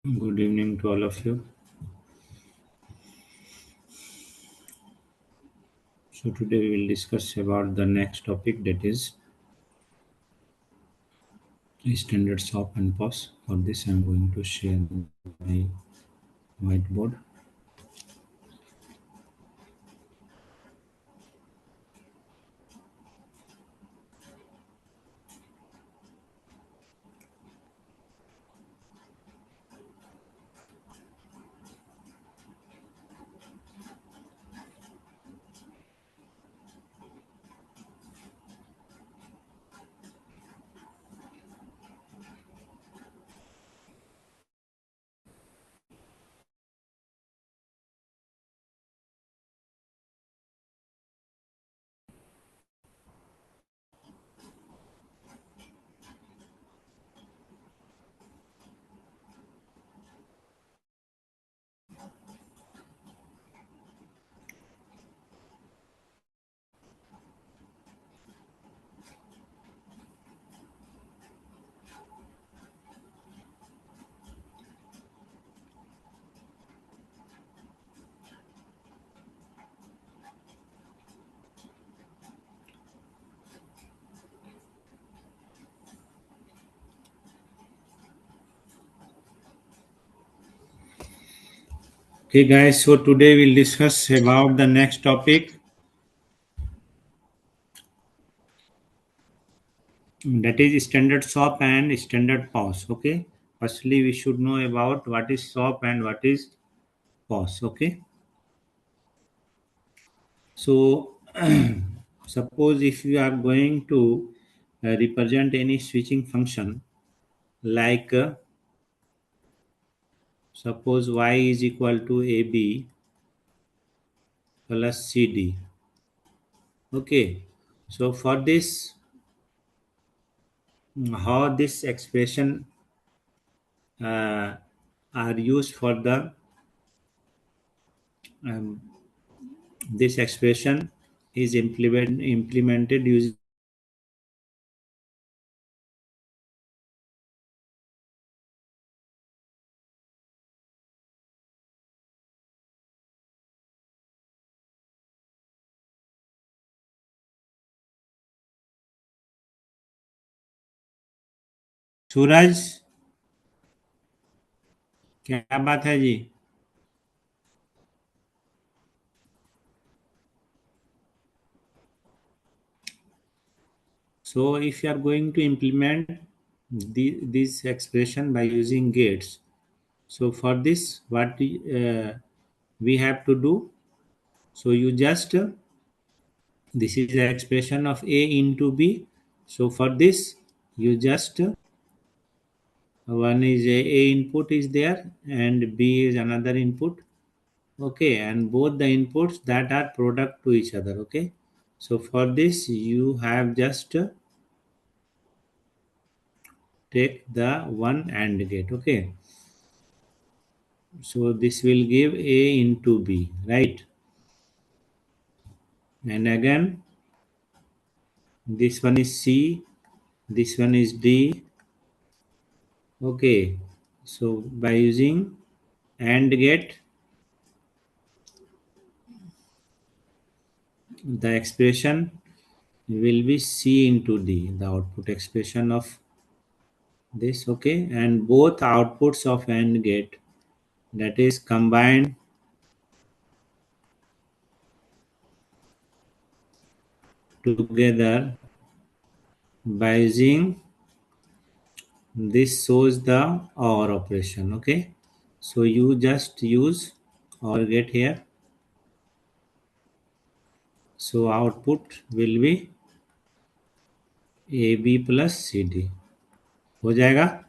Good evening to all of you. So today we will discuss about the next topic, that is standard stop and pause. For this, I am going to share my whiteboard. Okay, guys. So today we'll discuss about the next topic, that is standard stop and standard pause. Okay. Firstly, we should know about what is stop and what is pause. Okay. So suppose if you are going to represent any switching function like suppose y is equal to ab plus cd. Okay, so for this, how this expression uh, are used for the um, this expression is implemented using सूरज. क्या बात है जी? So if you are going to implement this expression by using gates, so for this what we have to do, so you just this is the expression of a into b. So for this you just one is a input is there and b is another input. Okay, and both the inputs that are product to each other. Okay, so for this you have just take the one AND gate. Okay, so this will give a into b, right? And again this one is c, this one is d. Okay, so by using AND gate, the expression will be c into d, the output expression of this. Okay, and both outputs of AND gate, that is combined together by using this shows the OR operation. Okay, so you just use OR gate here, so output will be AB plus CD. हो जाएगा.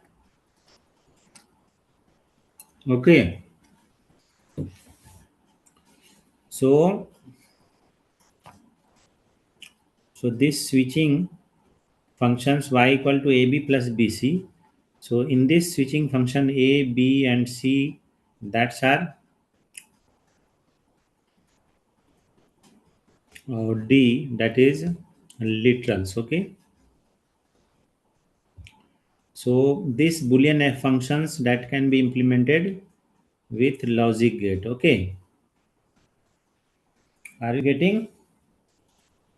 Okay, so this switching functions y equal to ab plus bc. So in this switching function a, b and c, that's are d, that is literals. Okay, So these boolean functions that can be implemented with logic gate. Okay, are you getting?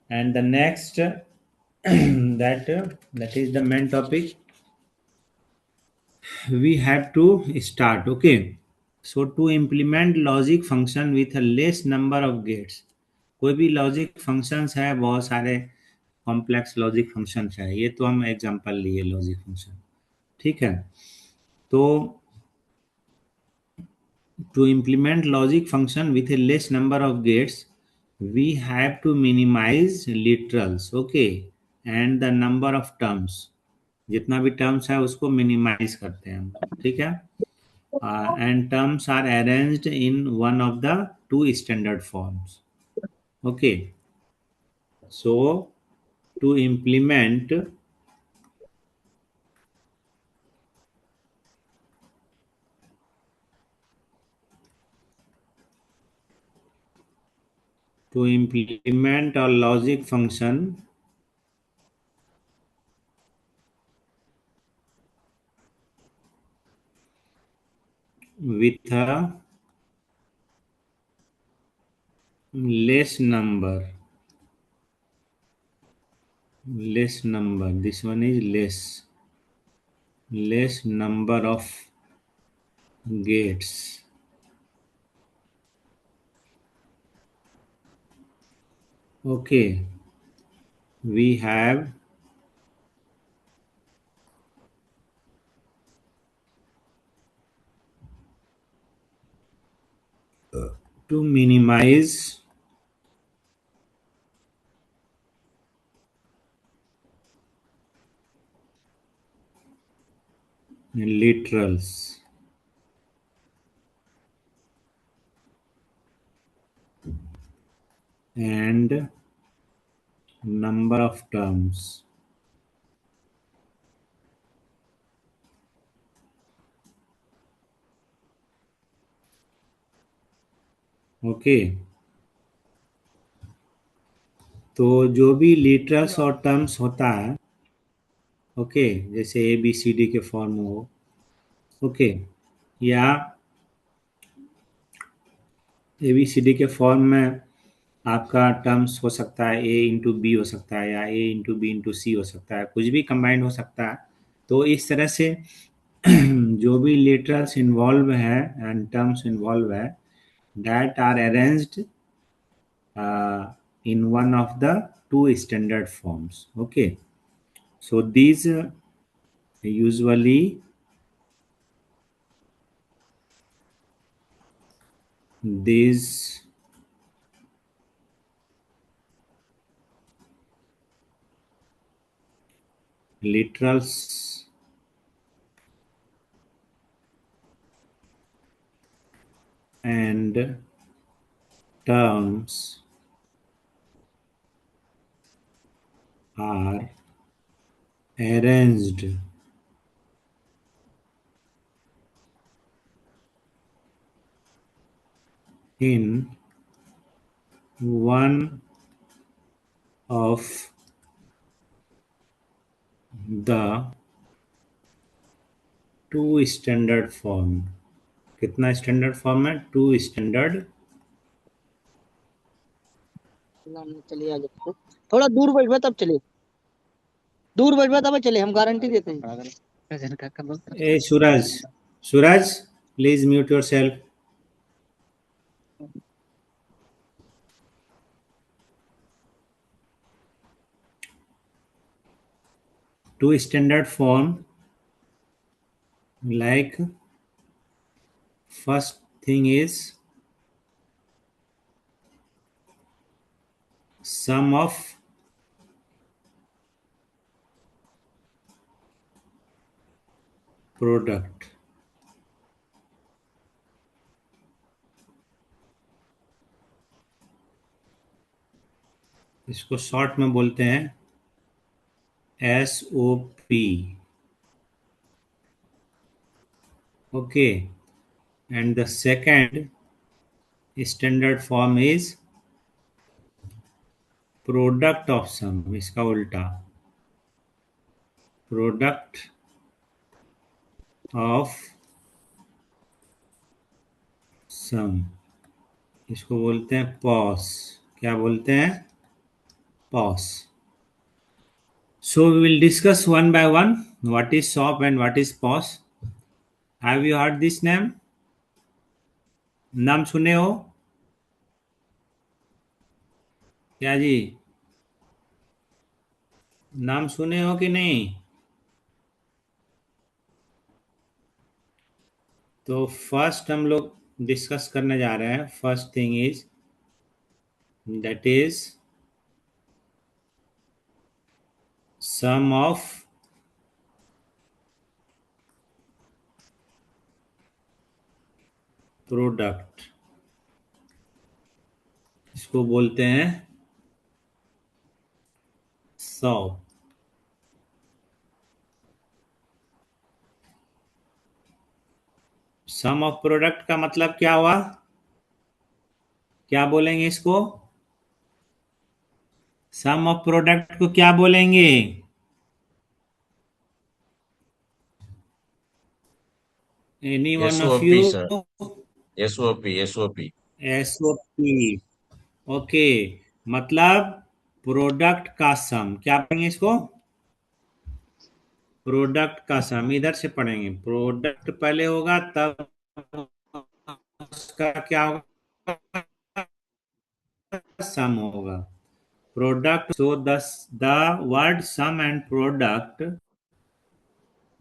And the next that is the main topic we have to start. Okay, so to implement logic function with a less number of gates, कोई भी logic functions है, बहुत सारे complex logic functions है, ये तो हम example लिए लॉजिक फंक्शन, ठीक है। तो to implement logic function with a less number of gates, we have to minimize literals, okay, and the number of terms, जितना भी टर्म्स है उसको मिनिमाइज करते हैं हम, ठीक है। And terms are arranged in one of the two standard forms. Okay, so to implement a logic function with a less number, this one is less number of gates. Okay, we have to minimize literals and number of terms. Okay, तो जो भी literals और terms होता है, okay, जैसे ए B C D के form हो, okay, या ए बी सी डी के फॉर्म में आपका टर्म्स हो सकता है, ए इंटू बी हो सकता है, या ए इंटू बी इंटू सी हो सकता है, कुछ भी कंबाइंड हो सकता है। तो इस तरह से जो भी लिटरल्स इन्वॉल्व है एंड टर्म्स इन्वॉल्व है, that are arranged in one of the two standard forms. Okay, so these usually these literals and terms are arranged in one of the two standard form. कितना standard form है? Two standard. चलिए आगे, थोड़ा दूर बैठ तब चलिए, दूर बैठ तब चलिए, हम गारंटी देते हैं। ए Suraj, Suraj please mute yourself. Two standard form, like first thing is sum of product, इसको शॉर्ट में बोलते हैं SOP। Okay, and the second standard form is product of sum, इसका उल्टा, प्रोडक्ट ऑफ सम, इसको बोलते हैं पॉस। क्या बोलते हैं? POS. So we will discuss one by one what is SOP and what is POS. Have you heard this name? नाम सुने हो क्या जी? नाम सुने हो कि नहीं? तो फर्स्ट हम लोग डिस्कस करने जा रहे हैं। First thing is that is sum of product, इसको बोलते हैं सॉप। सम ऑफ प्रोडक्ट का मतलब क्या हुआ? क्या बोलेंगे इसको? सम ऑफ प्रोडक्ट को क्या बोलेंगे? Any one of SOP, you? sir. SOP, SOP. SOP. Okay, मतलब प्रोडक्ट का सम। क्या पढ़ेंगे इसको? प्रोडक्ट का सम। इधर से पढ़ेंगे, प्रोडक्ट पहले होगा तब उसका क्या होगा? सम होगा। Product, so the word sum and product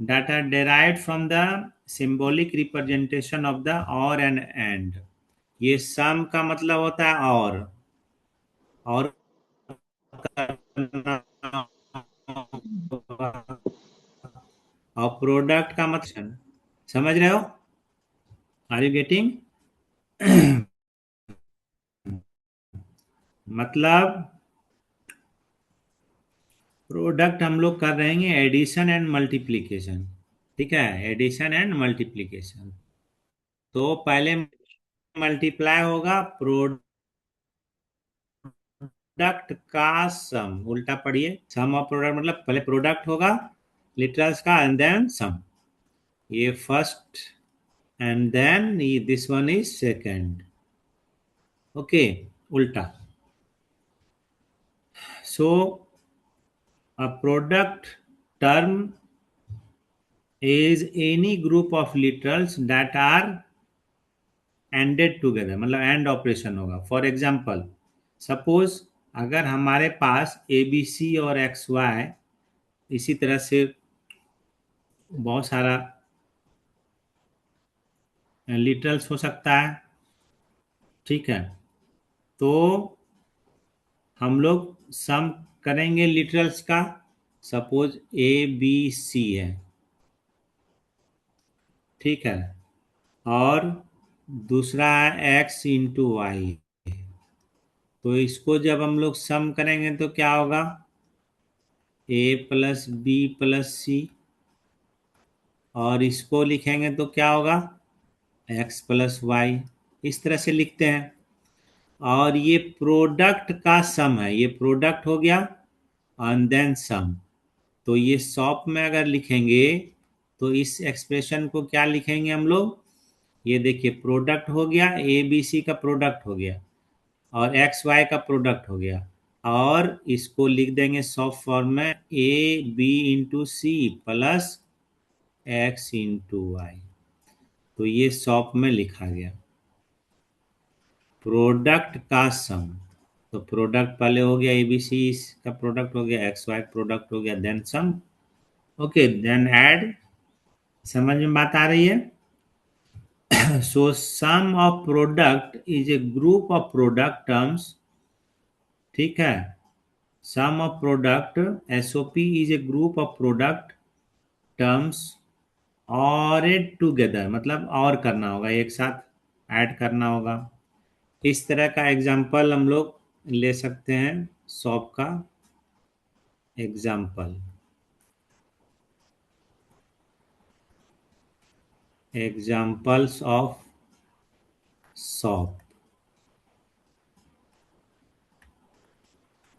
that are derived from the symbolic representation of the or and। ये सम का मतलब होता है और करना होगा। और प्रोडक्ट का मतलब, समझ रहे हो? Are you getting? मतलब प्रोडक्ट हम लोग कर रहे हैं एडिशन एंड मल्टीप्लीकेशन। ठीक है, एडिशन एंड मल्टीप्लीकेशन। तो पहले मल्टीप्लाई होगा प्रोडक्ट का सम। उल्टा पढ़िए, सम ऑफ प्रोडक्ट मतलब पहले प्रोडक्ट होगा लिटरल्स का एंड देन सम। ये first and then this one is second. Okay, उल्टा। So a product term is any group of literals that are ended together, मतलब एंड ऑपरेशन होगा। फॉर एग्जाम्पल, सपोज अगर हमारे पास ए B सी और x Y, इसी तरह से बहुत सारा लिटरल्स हो सकता है। ठीक है, तो हम लोग सम करेंगे लिटरल्स का। सपोज ए बी सी है, ठीक है, और दूसरा है एक्स इंटू वाई। तो इसको जब हम लोग सम करेंगे तो क्या होगा? A plus B plus C. और इसको लिखेंगे तो क्या होगा? X plus Y. इस तरह से लिखते हैं। और ये प्रोडक्ट का सम है, ये प्रोडक्ट हो गया एंड देन सम। तो ये शॉप में अगर लिखेंगे तो इस एक्सप्रेशन को क्या लिखेंगे हम लोग? ये देखिए, प्रोडक्ट हो गया, ए बी सी का प्रोडक्ट हो गया और एक्स वाई का प्रोडक्ट हो गया। और इसको लिख देंगे शॉर्ट फॉर्म में, A B into C plus X into Y. तो ये शॉप में लिखा गया प्रोडक्ट का सम। तो प्रोडक्ट पहले हो गया, एबीसी का प्रोडक्ट हो गया, एक्स वाई प्रोडक्ट हो गया, then sum. Okay, then add. समझ में बात आ रही है? So sum of product is a group of product terms. ठीक है, sum of product SOP is a group of product terms added together, मतलब और करना होगा, एक साथ ऐड करना होगा। इस तरह का एग्जाम्पल हम लोग ले सकते हैं सॉप का example. Examples of SOP.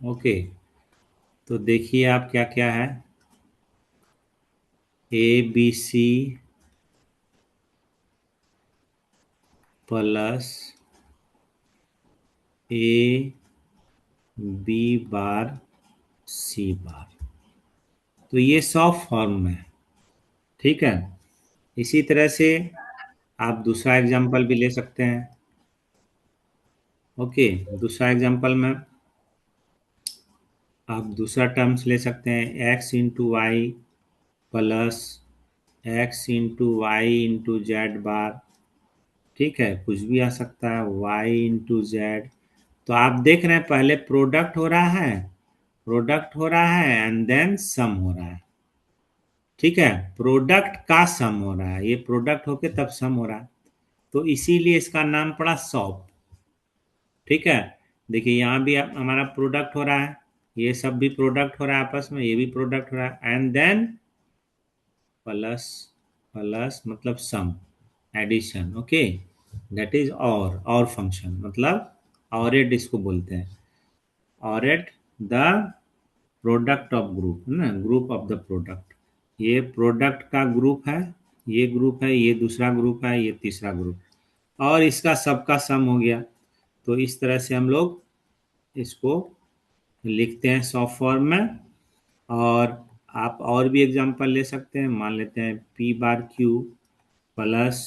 Okay, तो देखिए आप क्या क्या है। A B C plus A B bar C bar. तो ये सॉफ्ट फॉर्म में है, ठीक है। इसी तरह से आप दूसरा एग्जांपल भी ले सकते हैं। ओके, दूसरा एग्जांपल में आप दूसरा टर्म्स ले सकते हैं, X into Y plus X into Y into Z bar, ठीक है। कुछ भी आ सकता है, वाई इंटू जेड। तो आप देख रहे हैं पहले प्रोडक्ट हो रहा है, प्रोडक्ट हो रहा है एंड देन सम हो रहा है, ठीक है। प्रोडक्ट का सम हो रहा है, ये प्रोडक्ट होके तब सम हो रहा है, तो इसीलिए इसका नाम पड़ा सॉप, ठीक है। देखिए यहाँ भी हमारा प्रोडक्ट हो रहा है, ये सब भी प्रोडक्ट हो रहा है आपस में, ये भी प्रोडक्ट हो रहा है एंड देन प्लस, प्लस मतलब सम, एडिशन, ओके। दैट इज और फंक्शन मतलब ऑरेड इसको बोलते हैं, ऑरेड द प्रोडक्ट ऑफ ग्रुप, है ना, ग्रुप ऑफ द प्रोडक्ट। ये प्रोडक्ट का ग्रुप है, ये ग्रुप है, ये दूसरा ग्रुप है, ये तीसरा ग्रुप और इसका सबका सम हो गया। तो इस तरह से हम लोग इसको लिखते हैं सॉफ्ट फॉर्म में। और आप और भी एग्जांपल ले सकते हैं, मान लेते हैं पी बार Q plus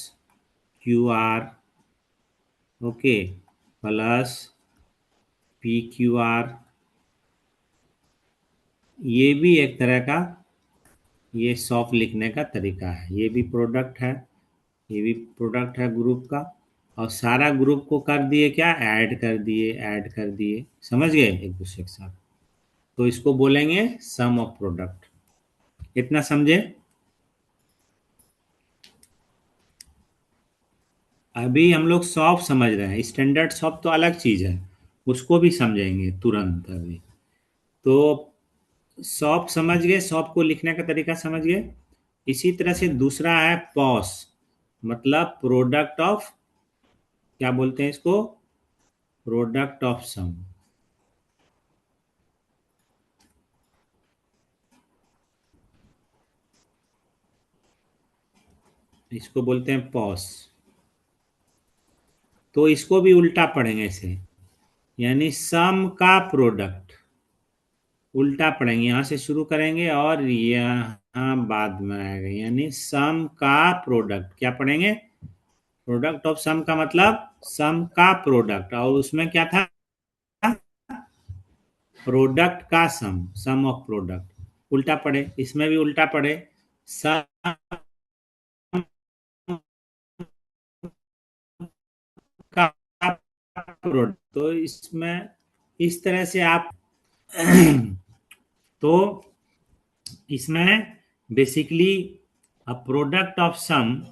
Q R, okay, plus P Q R. ये भी एक तरह का ये सॉफ्ट लिखने का तरीका है, ये भी प्रोडक्ट है, ये भी प्रोडक्ट है ग्रुप का। और सारा ग्रुप को कर दिए क्या, ऐड कर दिए, ऐड कर दिए, समझ गए एक दूसरे के साथ। तो इसको बोलेंगे सम ऑफ प्रोडक्ट। इतना समझे। अभी हम लोग सॉफ्ट समझ रहे हैं, स्टैंडर्ड सॉफ्ट तो अलग चीज है, उसको भी समझेंगे तुरंत अभी। तो सॉफ्ट समझ गए, सॉफ्ट को लिखने का तरीका समझ गए। इसी तरह से दूसरा है पॉस, मतलब प्रोडक्ट ऑफ, क्या बोलते हैं इसको, प्रोडक्ट ऑफ सम। इसको बोलते हैं पॉस। तो इसको भी उल्टा पढ़ेंगे इसे, यानी सम का प्रोडक्ट, उल्टा पढ़ेंगे, यहां से शुरू करेंगे और यहाँ बाद में आएगा, यानी सम का प्रोडक्ट। क्या पढ़ेंगे, प्रोडक्ट ऑफ सम का मतलब सम का प्रोडक्ट, और उसमें क्या था, प्रोडक्ट का सम, सम ऑफ प्रोडक्ट। उल्टा पढ़े, इसमें भी उल्टा पढ़े, सम का प्रोडक्ट। तो इसमें इस तरह से आप तो इसमें basically a product of sum,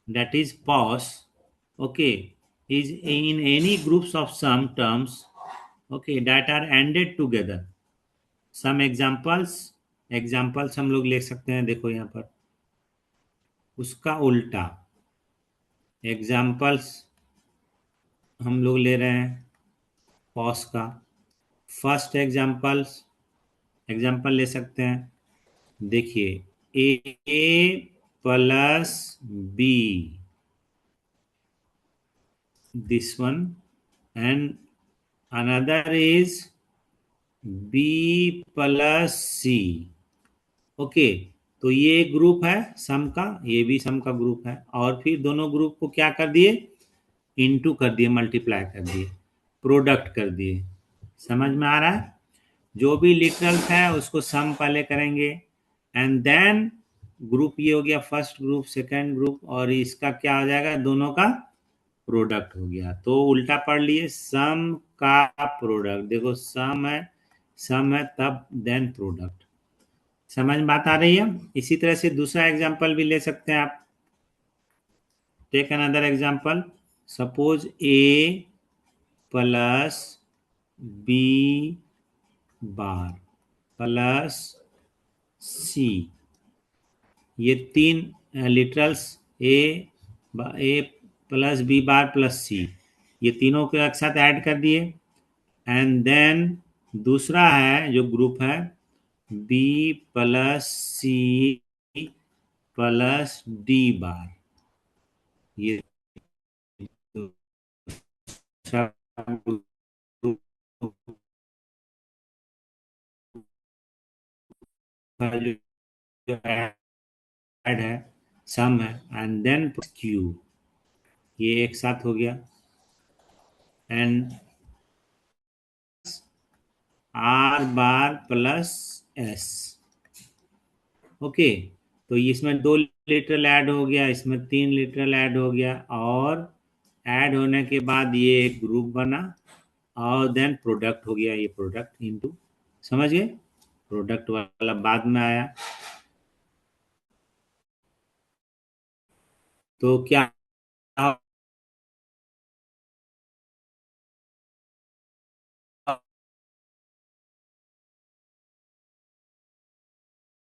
that is POS, okay, is in any groups of sum terms, okay, that are ended together. Some examples हम लोग ले सकते हैं, देखो यहाँ पर उसका उल्टा एग्जाम्पल्स हम लोग ले रहे हैं POS का। फर्स्ट एग्जाम्पल ले सकते हैं, देखिए A plus B, this one, and another is b plus C, okay. तो ये ग्रुप है सम का, ये भी सम का ग्रुप है, और फिर दोनों ग्रुप को क्या कर दिए, इनटू कर दिए, मल्टीप्लाई कर दिए, प्रोडक्ट कर दिए। समझ में आ रहा है। जो भी लिटरल्स है उसको सम पहले करेंगे एंड देन ग्रुप, ये हो गया फर्स्ट ग्रुप, सेकंड ग्रुप, और इसका क्या हो जाएगा, दोनों का प्रोडक्ट हो गया। तो उल्टा पढ़ लिए, सम का प्रोडक्ट, देखो सम है तब देन प्रोडक्ट। समझ में बात आ रही है। इसी तरह से दूसरा एग्जांपल भी ले सकते हैं आप। टेक अनदर एग्जांपल, सपोज ए प्लस बी बार प्लस सी, ये तीन लिटरल्स ए प्लस बी बार प्लस सी, ये तीनों को एक साथ ऐड कर दिए एंड देन दूसरा है जो ग्रुप है B plus C plus D bar, ये ऐड है, सम है, एंड देन क्यू, ये एक साथ हो गया, and are bar plus S. Okay, तो इसमें 2 लिटरल ऐड हो गया, इसमें 3 लिटरल ऐड हो गया, और ऐड होने के बाद ये एक ग्रुप बना, और देन प्रोडक्ट हो गया, ये प्रोडक्ट इनटू, समझ गए, प्रोडक्ट वाला बाद में आया। तो क्या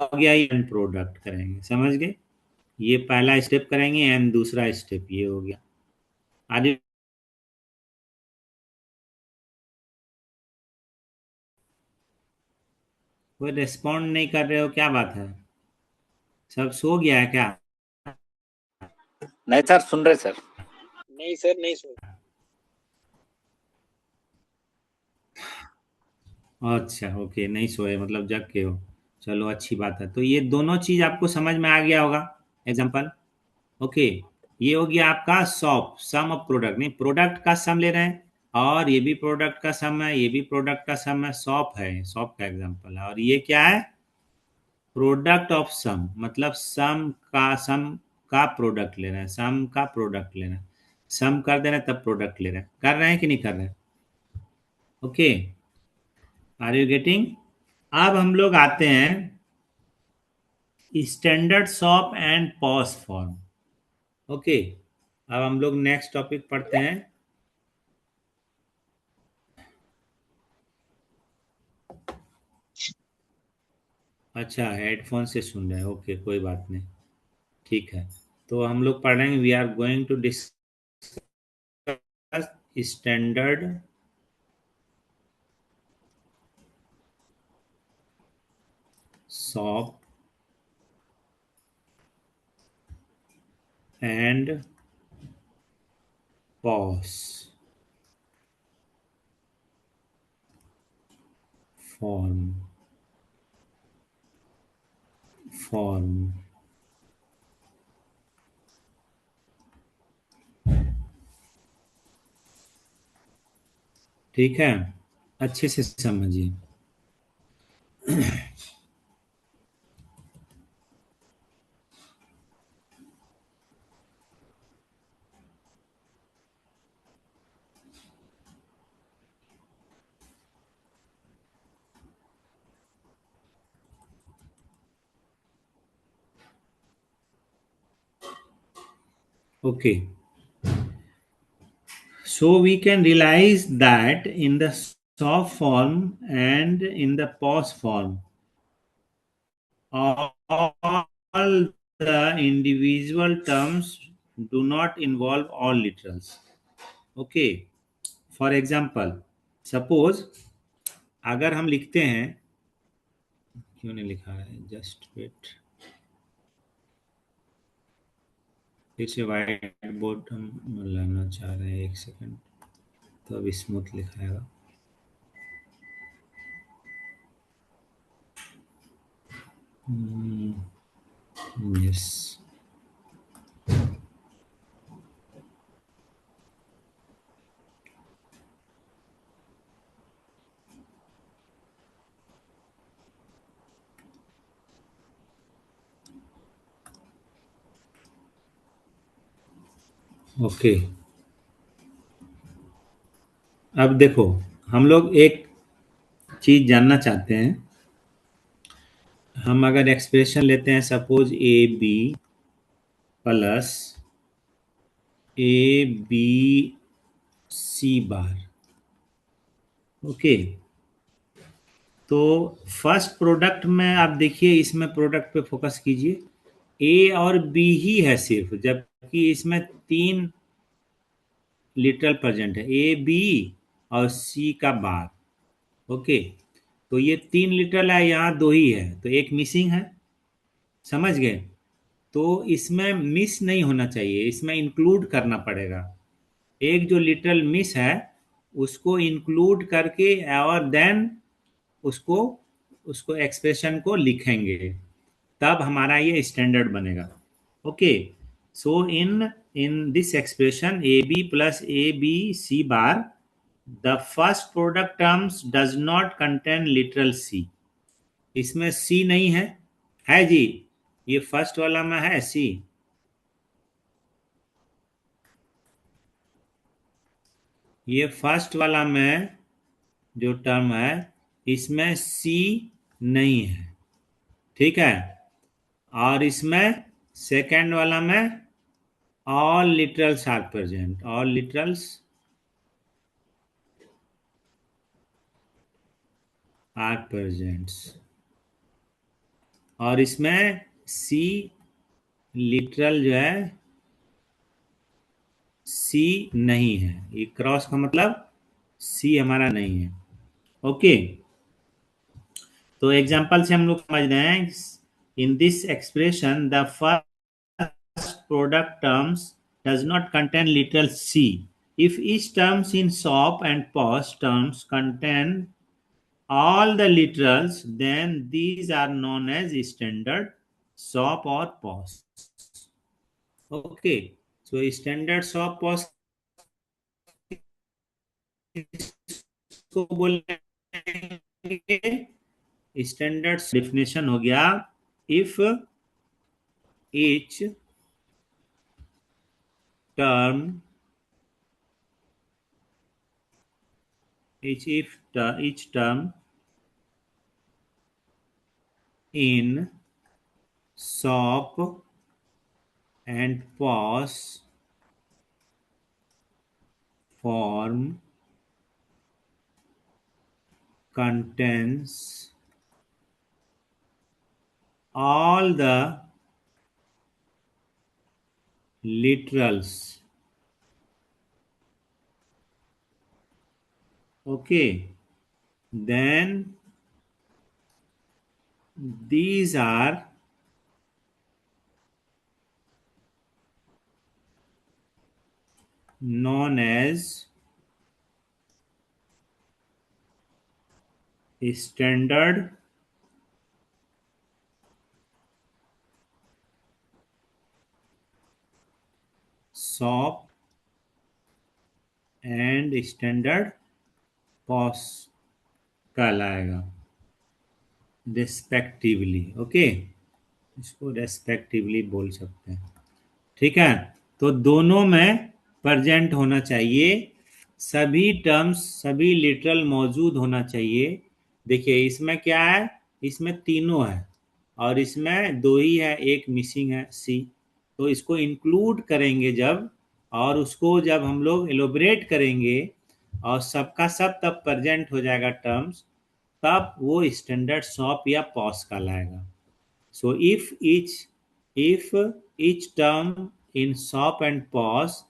हो गया, ये एंड प्रोडक्ट करेंगे, समझ गए, ये पहला स्टेप करेंगे एंड दूसरा स्टेप ये हो गया। आगे कोई रिस्पॉन्ड नहीं कर रहे हो, क्या बात है, सब सो गया है क्या? नहीं सर, सुन रहे सर। नहीं सर, नहीं सुन। अच्छा, ओके, नहीं सोए मतलब जग के हो, चलो अच्छी बात है। तो ये दोनों चीज आपको समझ में आ गया होगा, एग्जांपल। ओके, ये हो गया आपका सॉप, सम ऑफ प्रोडक्ट, नहीं प्रोडक्ट का सम ले रहे हैं, और ये भी प्रोडक्ट का सम है, ये भी प्रोडक्ट का सम है, सॉप है, सॉप का एग्जांपल है। और ये क्या है, प्रोडक्ट ऑफ सम, मतलब सम का प्रोडक्ट ले रहे हैं, सम का प्रोडक्ट ले रहे हैं, सम कर दे रहे हैं तब प्रोडक्ट ले रहे हैं, कर रहे हैं कि नहीं कर रहे हैं? Okay, are you getting? अब हम लोग आते हैं standard SOP and POS form. Okay, अब हम लोग नेक्स्ट टॉपिक पढ़ते हैं। अच्छा, हेडफोन से सुन रहे हैं, ओके, कोई बात नहीं, ठीक है। तो हम लोग पढ़ेंगे, we are going to discuss standard SOP and POS form. ठीक है, अच्छे से समझिए। Okay, so we can realize that in the soft form and in the pause form, all the individual terms do not involve all literals. Okay, for example, suppose अगर हम लिखते हैं, क्यों नहीं लिखा है, जस्ट वेट, फिर से वाइट बोर्ड हम लाना चाह रहे हैं, एक सेकंड, तो अब स्मूथ लिखाएगा। Yes, okay. अब देखो, हम लोग एक चीज जानना चाहते हैं, हम अगर एक्सप्रेशन लेते हैं, suppose A B plus A B C bar, okay, तो फर्स्ट प्रोडक्ट में आप देखिए, इसमें प्रोडक्ट पे फोकस कीजिए, ए और बी ही है सिर्फ, जबकि इसमें 3 लिटरल प्रेजेंट है, ए बी और सी का बार। ओके, तो ये 3 लिटरल है, यहाँ 2 ही है, तो एक मिसिंग है, समझ गए। तो इसमें मिस नहीं होना चाहिए, इसमें इंक्लूड करना पड़ेगा, एक जो लिटरल मिस है उसको इंक्लूड करके और देन उसको उसको एक्सप्रेशन को लिखेंगे, तब हमारा ये स्टैंडर्ड बनेगा। Okay, so in in this expression A B plus A B C bar, the first product terms does not contain literal C. इसमें सी नहीं है जी, ये फर्स्ट वाला में है सी। ये फर्स्ट वाला में जो टर्म है इसमें सी नहीं है, ठीक है। और इसमें सेकंड वाला में all literals are present, all literals are presents. और इसमें सी लिटरल जो है सी नहीं है, ये क्रॉस का मतलब सी हमारा नहीं है। ओके, तो एग्जांपल से हम लोग समझ रहे हैं। In this expression the first product terms does not contain literal C. If each terms in SOP and POS terms contain all the literals, then these are known as standard SOP or POS. Okay, so standard SOP POS को बोलेंगे, standard definition हो गया, if each term each term in SOP and POS form contains all the literals. Okay, then these are known as standard SOP and standard POS कहलाएगा respectively. Okay, इसको respectively बोल सकते हैं, ठीक है। तो दोनों में प्रेजेंट होना चाहिए, सभी टर्म्स सभी लिटरल मौजूद होना चाहिए। देखिए इसमें क्या है, इसमें तीनों है और इसमें दो ही है, एक मिसिंग है सी। तो इसको इंक्लूड करेंगे जब, और उसको जब हम लोग एलोबरेट करेंगे और सबका सब तब प्रेजेंट हो जाएगा टर्म्स, तब वो स्टैंडर्ड सॉप या पॉस कहलाएगा। So if each term in SOP and POS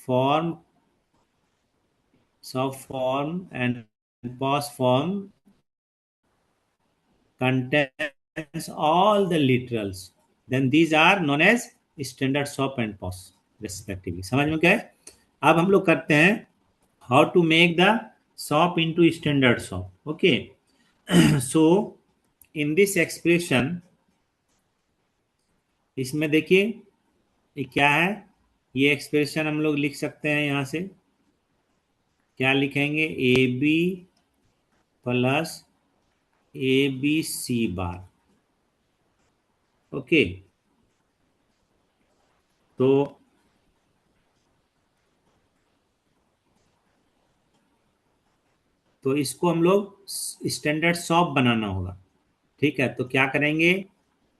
form and POS form contains all the literals, then these are known as standard SOP and POS respectively. समझ में क्या है? अब हम लोग करते हैं how to make the SOP into standard SOP. Okay, so in this expression, इसमें देखिए ये क्या है, ये एक्सप्रेशन हम लोग लिख सकते हैं। यहां से क्या लिखेंगे, A B plus A B C bar. Okay, तो इसको हम लोग स्टैंडर्ड सॉप बनाना होगा, ठीक है। तो क्या करेंगे,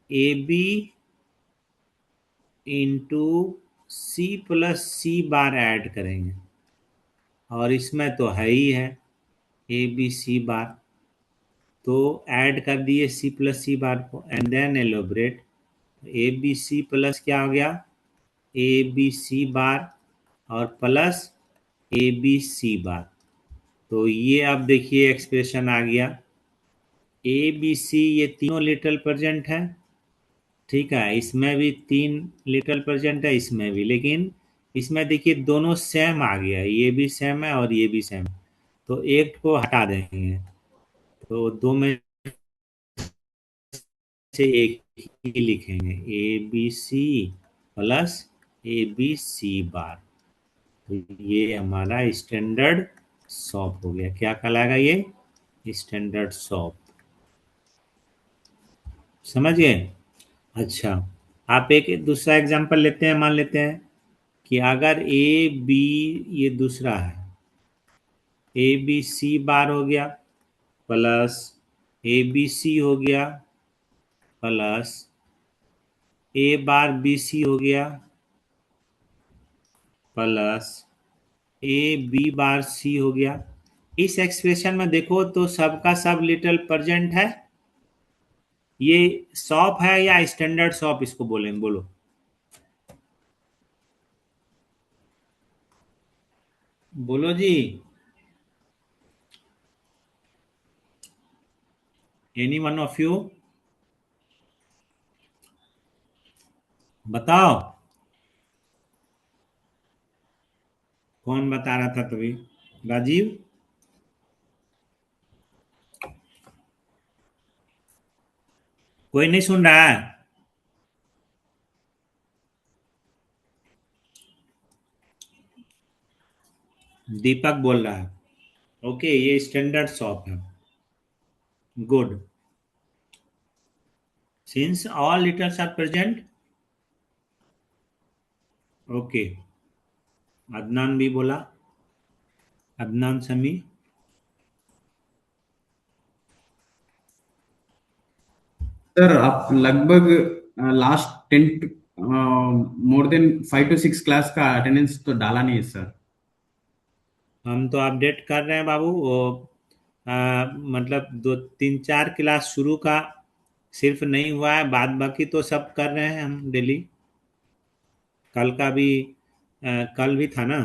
A B into C plus C bar add करेंगे, और इसमें तो है ही है ए बी सी बार, तो ऐड कर दिए सी प्लस सी बार को, and then elaborate. A B C plus क्या हो गया, ए बी सी बार और plus A B C bar. तो ये अब देखिए एक्सप्रेशन आ गया, ए बी सी ये तीनों लिटरल प्रेजेंट है, ठीक है। इसमें भी 3 लिटरल प्रेजेंट है, इसमें भी, लेकिन इसमें देखिए दोनों सेम आ गया, ये भी सेम है और ये भी सेम, तो एक को हटा देंगे, तो दो में से एक ही लिखेंगे, A B C plus A B C bar. तो ये हमारा स्टैंडर्ड सॉप हो गया। क्या कहलाएगा ये? Standard shop. समझ गए? अच्छा, आप एक दूसरा एग्जांपल लेते हैं। मान लेते हैं कि अगर ए बी, ये दूसरा है, ए बी सी बार हो गया प्लस ए बी सी हो गया प्लस ए बार बी सी हो गया प्लस ए बी बार सी हो गया। इस एक्सप्रेशन में देखो तो सबका सब लिटिल प्रेजेंट है। ये सॉप है या स्टैंडर्ड सॉप इसको बोलेंगे? बोलो बोलो जी, एनी वन ऑफ यू बताओ। कौन बता रहा था तभी? राजीव? कोई नहीं सुन रहा है? दीपक बोल रहा है। ओके, ये स्टैंडर्ड सॉप है। Good. Since all literals are present. Okay, Adnan भी बोला। अदनान समी। सर आप लगभग last 10 more than 5 to 6 class का अटेंडेंस तो डाला नहीं है सर। हम तो अपडेट कर रहे हैं बाबू। वो मतलब 2 3 4 क्लास शुरू का सिर्फ नहीं हुआ है, बाद बाकी तो सब कर रहे हैं हम डेली। कल का भी कल भी था ना,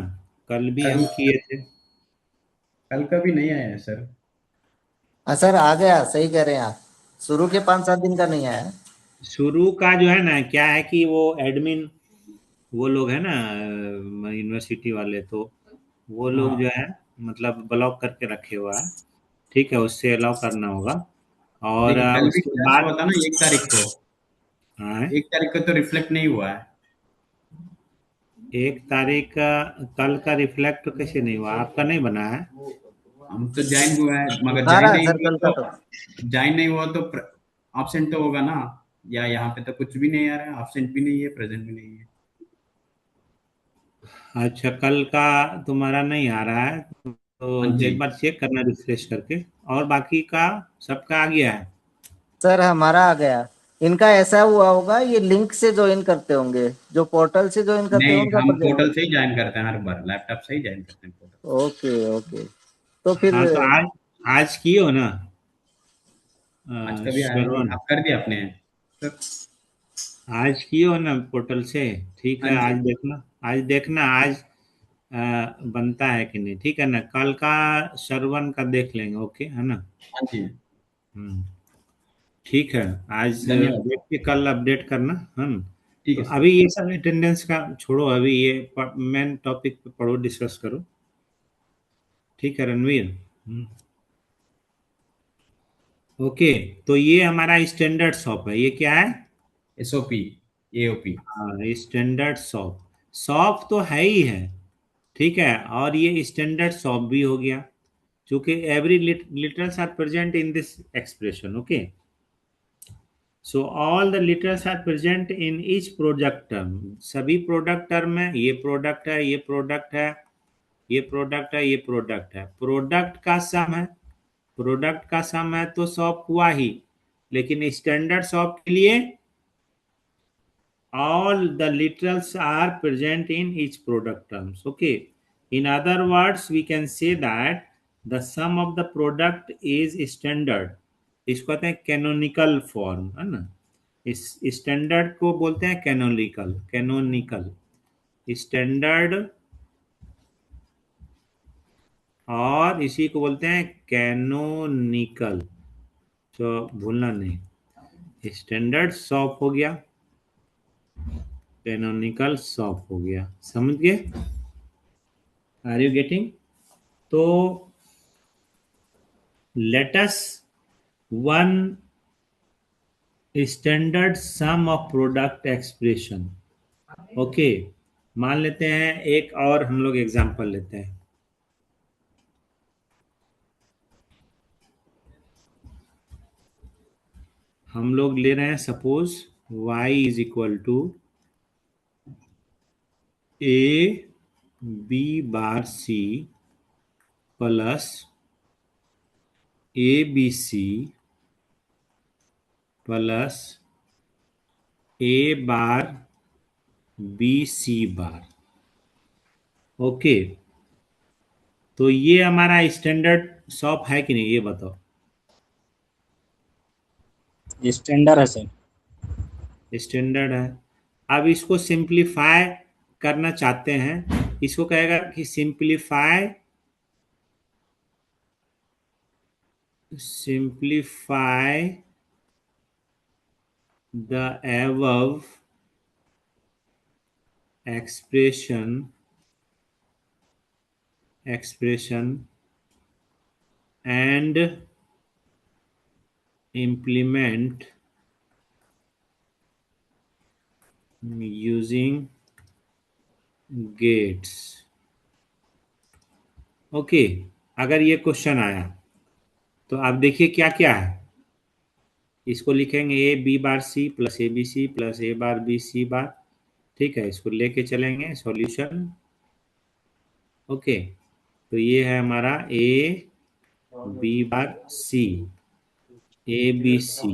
कल भी कल हम किए थे। कल का भी नहीं आया है सर। हाँ सर, आ गया, सही कह रहे हैं आप। शुरू के 5 7 दिन का नहीं आया। शुरू का जो है ना, क्या है कि वो एडमिन, वो लोग है ना यूनिवर्सिटी वाले, तो वो लोग हाँ जो है मतलब ब्लॉक करके रखे हुआ है। ठीक है, उससे अलाउ करना होगा। और देखिए कल भी उसके क्लास हुआ बाद था ना 1 तारीख को। हाँ, 1 तारीख को तो रिफ्लेक्ट नहीं हुआ है। 1 तारीख का, कल का रिफ्लेक्ट कैसे नहीं हुआ? आपका नहीं बना है? हम तो ज्वाइन हुआ है मगर आ ज्वाइन रहा है नहीं सर हुआ कल का तो। तो ज्वाइन नहीं हुआ तो ऑब्सेंट तो होगा ना। या यहाँ पे तो कुछ भी नहीं आ रहा है, ऑब्सेंट भी नहीं है, प्रेजेंट भी नहीं है। अच्छा, कल का तुम्हारा नहीं आ रहा है, हाँ तो जी। एक बार चेक करना रिफ्रेश करके। और बाकी का सबका आ गया है। सर हमारा आ गया। इनका ऐसा हुआ होगा, ये लिंक से ज्वाइन करते होंगे, जो पोर्टल से ज्वाइन करते हैं नहीं, उनका हम प्रेजेंट। पोर्टल से ही ज्वाइन करते हैं, हर बार लैपटॉप से ही ज्वाइन करते हैं पोर्टल। Okay okay. तो फिर हाँ, तो आज आज किए हो ना आज का भी आया नहीं, श्रवण? आप कर दिया आपने सर? आज किए हो ना पोर्टल से? ठीक हाँ है, जी। आज देखना, आज देखना आज बनता है कि नहीं। ठीक है ना, कल का श्रवण का देख लेंगे। ओके है ना? हाँ जी। हम्म, ठीक है। आज धन्यवाद। देख के कल अपडेट करना है ना। ठीक तो है सर। अभी ये सब अटेंडेंस का छोड़ो, अभी ये मेन टॉपिक पे पढ़ो, डिस्कस करो। ठीक है रणवीर? ओके, तो ये हमारा स्टैंडर्ड शॉप है। ये क्या है? SOP, AOP. हाँ, स्टैंडर्ड शॉप। शॉप तो है ही है। ठीक है, और ये स्टैंडर्ड शॉप भी हो गया, क्योंकि every literals are present in this expression. Okay, so all the literals are present in each product term. सभी प्रोडक्ट टर्म में, ये प्रोडक्ट है, ये प्रोडक्ट है, ये प्रोडक्ट है, ये प्रोडक्ट है, प्रोडक्ट का सम है। प्रोडक्ट का सम है तो शॉप हुआ ही। लेकिन स्टैंडर्ड शॉप के लिए all the literals are present in each product terms. Okay, in other words we can say that the sum of the product is standard। इसको कहते हैं कैनोनिकल फॉर्म, है ना? इस स्टैंडर्ड को बोलते हैं कैनोनिकल। कैनोनिकल स्टैंडर्ड, और इसी को बोलते हैं कैनोनिकल। तो भूलना नहीं। स्टैंडर्ड शॉप हो गया, कैनोनिकल शॉप हो गया। समझ गए? Are you getting? तो let us one standard sum of product expression. Okay, मान लेते हैं एक और हम लोग एग्जांपल लेते हैं। हम लोग ले रहे हैं suppose y is equal to A B bar C plus A B C plus A bar B C bar. Okay, तो ये हमारा स्टैंडर्ड शॉप है कि नहीं, ये बताओ। स्टैंडर्ड है सर। स्टैंडर्ड है। अब इसको सिंप्लीफाई करना चाहते हैं, इसको कहेगा कि simplify the above expression and implement using gates। Okay, अगर ये क्वेश्चन आया तो आप देखिए क्या क्या है। इसको लिखेंगे A B bar C plus A B C plus A bar B C bar. ठीक है, इसको लेके चलेंगे सॉल्यूशन। ओके, तो ये है हमारा A B bar C, A B C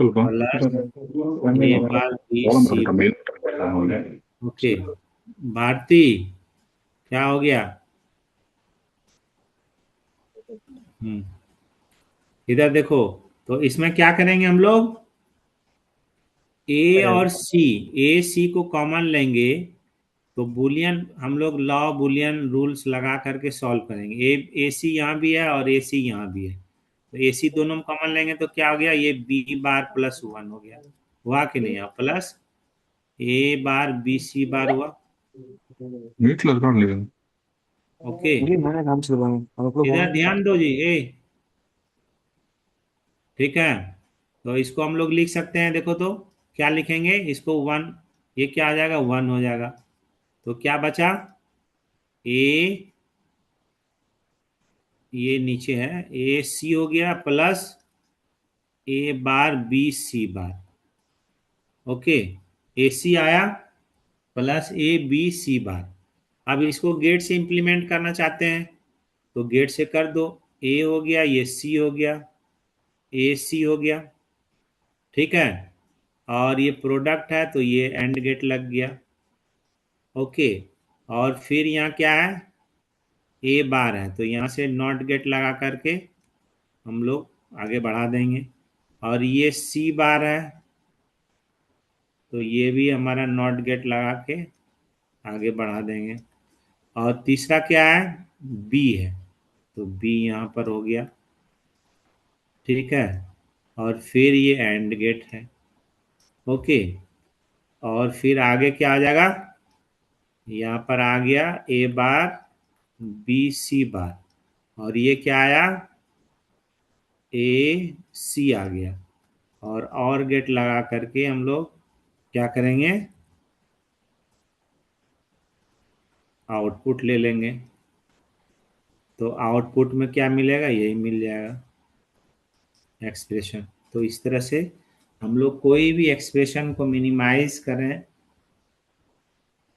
plus A bar B C. Okay, Bharti क्या हो गया? इधर देखो, तो इसमें क्या करेंगे हम लोग, ए और सी, ए सी को कॉमन लेंगे तो बुलियन हम लोग लॉ बुलियन रूल्स लगा करके सॉल्व करेंगे। ए सी यहाँ भी है और ए सी यहाँ भी है, तो ए सी दोनों में कॉमन लेंगे तो क्या हो गया, ये बी बार प्लस 1 हो गया। हुआ कि नहीं? Plus A bar B C बार हुआ। ओके, इधर ध्यान दो जी। ठीक है, तो इसको हम लोग लिख सकते हैं। देखो तो क्या लिखेंगे इसको, 1, ये क्या आ जाएगा, 1 हो जाएगा। तो क्या बचा, ए, ये नीचे है, ए सी हो गया plus A bar B C bar. Okay, ए सी आया प्लस ए बी सी बार। अब इसको गेट से इंप्लीमेंट करना चाहते हैं तो गेट से कर दो। ए हो गया, ये सी हो गया, ए सी हो गया। ठीक है, और ये प्रोडक्ट है तो ये एंड गेट लग गया। ओके, और फिर यहाँ क्या है, ए बार है तो यहाँ से नॉट गेट लगा करके हम लोग आगे बढ़ा देंगे। और ये सी बार है तो ये भी हमारा नॉट गेट लगा के आगे बढ़ा देंगे। और तीसरा क्या है, बी है तो बी यहाँ पर हो गया। ठीक है, और फिर ये एंड गेट है। ओके, और फिर आगे क्या आ जाएगा, यहाँ पर आ गया ए बार बी सी बार, और ये क्या आया, ए सी आ गया। और गेट लगा करके हम लोग क्या करेंगे, आउटपुट ले लेंगे। तो आउटपुट में क्या मिलेगा, यही मिल जाएगा एक्सप्रेशन। तो इस तरह से हम लोग कोई भी एक्सप्रेशन को मिनिमाइज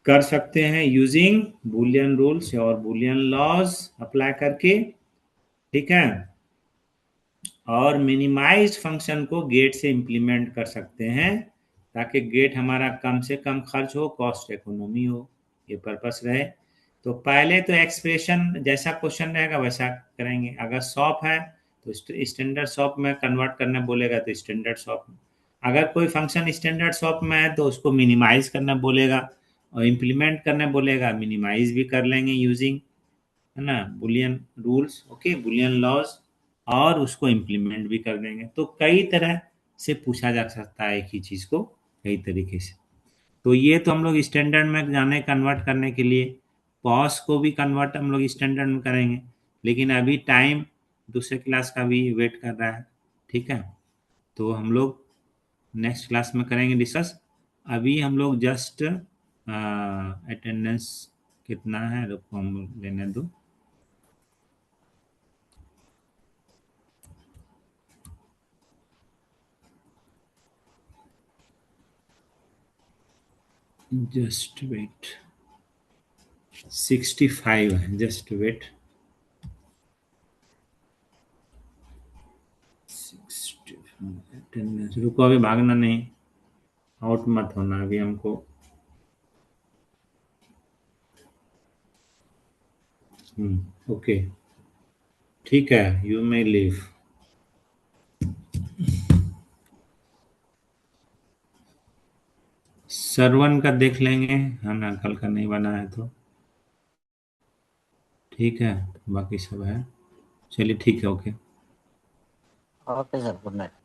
कर सकते हैं यूजिंग बुलियन रूल्स और बुलियन लॉज अप्लाई करके। ठीक है, और मिनिमाइज फंक्शन को गेट से इंप्लीमेंट कर सकते हैं ताकि गेट हमारा कम से कम खर्च हो, कॉस्ट इकोनॉमी हो, ये पर्पस रहे। तो पहले तो एक्सप्रेशन जैसा क्वेश्चन रहेगा वैसा करेंगे। अगर शॉप है तो स्टैंडर्ड शॉप में कन्वर्ट करने बोलेगा तो स्टैंडर्ड शॉप में। अगर कोई फंक्शन स्टैंडर्ड शॉप में है तो उसको मिनिमाइज करना बोलेगा और इम्प्लीमेंट करने बोलेगा, मिनिमाइज भी कर लेंगे यूजिंग, है ना, Boolean rules. Okay, Boolean laws, और उसको इम्प्लीमेंट भी कर देंगे। तो कई तरह से पूछा जा सकता है एक ही चीज को कई तरीके से। तो ये तो हम लोग स्टैंडर्ड में जाने कन्वर्ट करने के लिए पॉज को भी कन्वर्ट हम लोग स्टैंडर्ड में करेंगे, लेकिन अभी टाइम दूसरे क्लास का भी वेट कर रहा है। ठीक है, तो हम लोग नेक्स्ट क्लास में करेंगे डिस्कस। अभी हम लोग जस्ट अटेंडेंस कितना है रुको हम लेने दो। जस्ट वेट, 65 है, जस्ट वेट। 65 अटेंडेंस, रुको अभी भागना नहीं, आउट मत होना अभी हमको। ओके ठीक है, यू मे लीव। सरवन का देख लेंगे है ना, कल का नहीं बना है तो ठीक है, बाकी सब है। चलिए ठीक है, okay. Okay sir, good night.